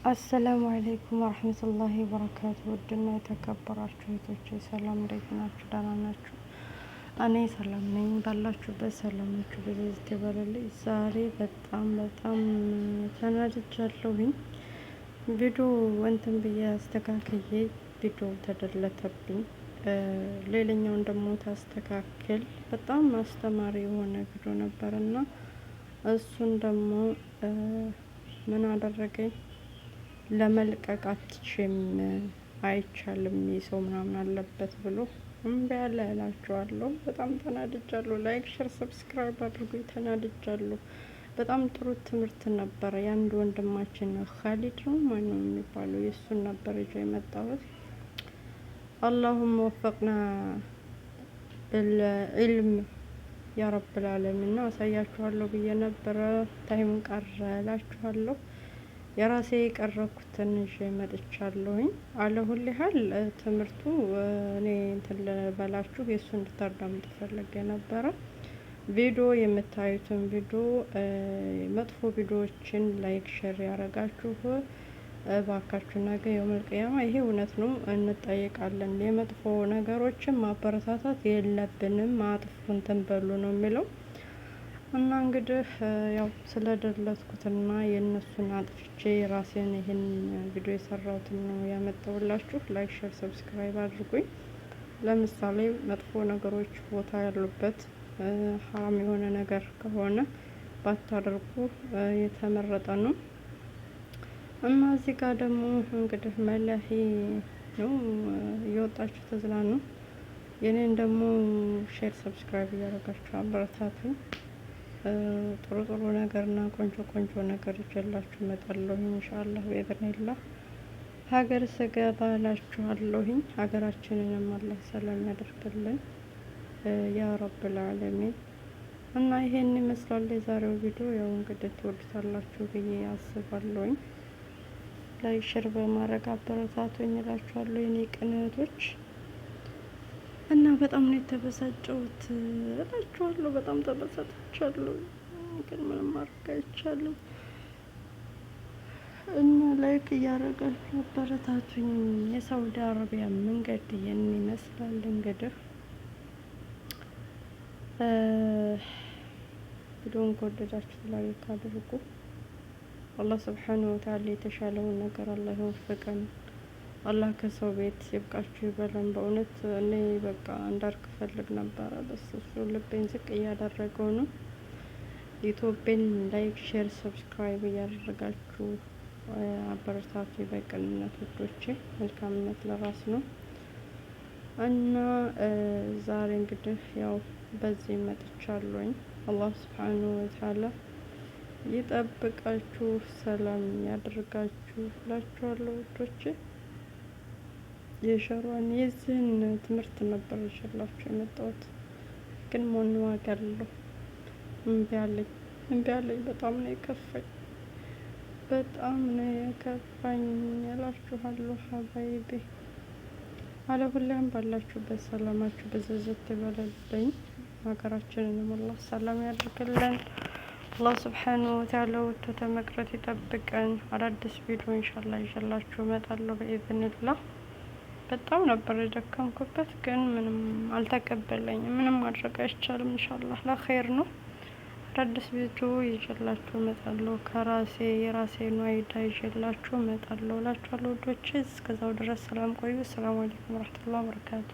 አሰላሙ አለይኩም ወረህመቱላሂ ወበረካቱ። ውድና የተከበራችሁ እህቶቼ ሰላም፣ እንዴት ናችሁ? ደህና ናችሁ? እኔ ሰላም ነኝ። ባላችሁበት ሰላማችሁ በዚህ ይበልልኝ። ዛሬ በጣም ተናድጃለሁኝ። ቪዲዮ እንትን ብዬ አስተካክዬ ቪዲዮ ተደለተብኝ። ሌላኛውን ደግሞ ታስተካክል በጣም አስተማሪ የሆነ ቪዲዮ ነበርና እሱን ደግሞ ምን አደረገኝ ለመልቀቅ አትችም፣ አይቻልም፣ የሰው ምናምን አለበት ብሎ እምቢ አለ እላችኋለሁ። በጣም ተናድጃለሁ። ላይክ፣ ሼር፣ ሰብስክራይብ አድርጉ። ተናድጃለሁ። በጣም ጥሩ ትምህርት ነበረ። የአንድ ወንድማችን ነው ካሊድ ነው ማነው የሚባለው የእሱን ነበር ይዤ የመጣሁት። አላሁም ወፈቅና بالعلم ያ ረብል ዓለሚን ነው አሳያችኋለሁ ብዬ ነበረ። ታይሙን ቀረ እላችኋለሁ። የራሴ የቀረኩትን ይዤ መጥቻለሁኝ። አለ ሁሉ ያህል ትምህርቱ እኔ እንትን ልበላችሁ የእሱ እንድታዳምጡ ፈልጌ ነበረ። ቪዲዮ የምታዩትን ቪዲዮ መጥፎ ቪዲዮዎችን ላይክ ሼር ያረጋችሁ እባካችሁ ነገ የውመል ቂያማ ይሄ እውነት ነው እንጠየቃለን። የመጥፎ ነገሮችን ማበረታታት የለብንም። አጥፉ እንትን በሉ ነው የሚለው እና እንግዲህ ያው ስለደለትኩትና የእነሱን አጥፍቼ ራሴን ይሄን ቪዲዮ የሰራሁትን ነው ያመጣሁላችሁ። ላይክ ሼር ሰብስክራይብ አድርጉኝ። ለምሳሌ መጥፎ ነገሮች ቦታ ያሉበት ሀራም የሆነ ነገር ከሆነ ባታደርጉ የተመረጠ ነው። እና እዚህ ጋር ደግሞ እንግዲህ መለሄ ነው እየወጣችሁ ተዝናኑ። የኔን ደግሞ ሼር ሰብስክራይብ እያደረጋችሁ አበረታቱኝ። ጥሩ ነገርና ቆንጆ ነገር ይዤላችሁ እመጣለሁ ኢንሻአላህ በኢዝኒላህ። ሀገር ስገባ እላችኋለሁኝ ሀገራችንንም አላህ ሰላም ያደርግልን ያ ረብል ዓለሚን። እና ይሄን ይመስላል የዛሬው ቪዲዮ። ያው እንግዲህ ትወዱታላችሁ ብዬ አስባለሁኝ። ላይክ ሼር በማድረግ አበረታቱኝ እላችኋለሁ የኔ ቅንቶች። እና በጣም ነው የተበሳጨሁት እላችኋለሁ። በጣም ተበሳጭቻለሁ፣ ግን ምንም ማድረግ አይቻልም። እና ላይክ እያደረጋችሁ አበረታቱኝ። የሳውዲ አረቢያ መንገድ ይህን ይመስላል። እንግዲህ ቪዲዮን ከወደዳችሁ ላይክ አድርጉ። አላህ ሱብሓነሁ ወተዓላ የተሻለውን ነገር አላህ ይወፍቀን። አላህ ከሰው ቤት ይብቃችሁ ይበለን። በእውነት እኔ በቃ እንዳርክ ፈልግ ነበረ፣ በስ እሱ ልቤን ዝቅ እያደረገው ነው። ዩቲዩብን ላይክ ሼር ሰብስክራይብ እያደረጋችሁ አበረታቱ። በቅንነት ውዶቼ፣ መልካምነት ለራስ ነው እና ዛሬ እንግዲህ ያው በዚህ መጥቻለሁኝ። አላህ ሱብሓነሁ ወተዓላ ይጠብቃችሁ፣ ሰላም ያደርጋችሁ እላችኋለሁ ውዶቼ። የሸሯን የዚህን ትምህርት ነበር ይዤላችሁ የመጣሁት፣ ግን ምን ዋጋ አለው? እምቢ አለኝ። በጣም ነው የከፋኝ እላችኋለሁ ሀባይቤ። አለሁላም ባላችሁበት ሰላማችሁ በዘዘት ይበልልኝ። ሀገራችንንም አላህ ሰላም ያድርግልን። አላህ ሱብሓነሁ ወተዓላ ወጥቶ ተመቅረት ይጠብቀን። አዳዲስ ቪዲዮ ኢንሻአላህ ይዤላችሁ እመጣለሁ በኢዝኒላህ። በጣም ነበር የደከምኩበት፣ ግን ምንም አልተቀበለኝም። ምንም ማድረግ አይቻልም። ኢንሻአላህ ለኸይር ነው። አዳዲስ ቪዲዮ ይዤላችሁ እመጣለሁ። የራሴን አይዳ ይዤላችሁ እመጣለሁ እላችኋለሁ ውዶቼ። እስከዛው ድረስ ሰላም ቆዩ። ሰላም አለይኩም ወራህመቱላሂ ወበረካቱ።